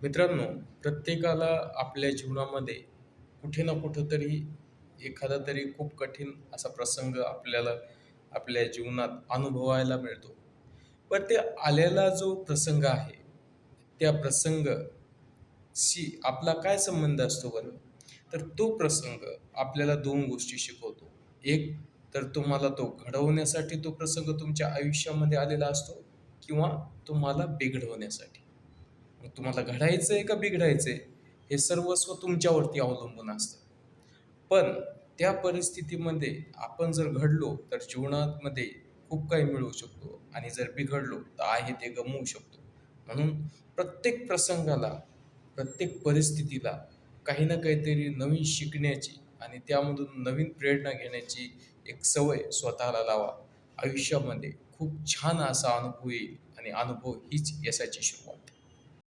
मित्रांनो, प्रत्येकाला आपल्या जीवनामध्ये कुठे ना कुठेतरी एखादा तरी खूप कठीण असा प्रसंग आपल्याला आपल्या जीवनात अनुभवायला मिळतो. पण ते आलेला जो प्रसंग आहे, त्या प्रसंगशी आपला काय संबंध असतो बरं? तर तो प्रसंग आपल्याला 2 गोष्टी शिकवतो. एक तर तुम्हाला तो घडवण्यासाठी तो प्रसंग तुमच्या आयुष्यामध्ये आलेला असतो किंवा तुम्हाला बिघडवण्यासाठी. मग तुम्हाला घडायचंय का बिघडायचंय हे सर्वस्व तुमच्यावरती अवलंबून असतं. पण त्या परिस्थितीमध्ये आपण जर घडलो तर जीवनामध्ये खूप काही मिळवू शकतो आणि जर बिघडलो तर आहे ते गमवू शकतो. म्हणून प्रत्येक प्रसंगाला, प्रत्येक परिस्थितीला काही ना काहीतरी नवीन शिकण्याची आणि त्यामधून नवीन प्रेरणा घेण्याची एक सवय स्वतःला लावा. आयुष्यामध्ये खूप छान असा अनुभव येईल आणि अनुभव हीच यशाची सुरुवात.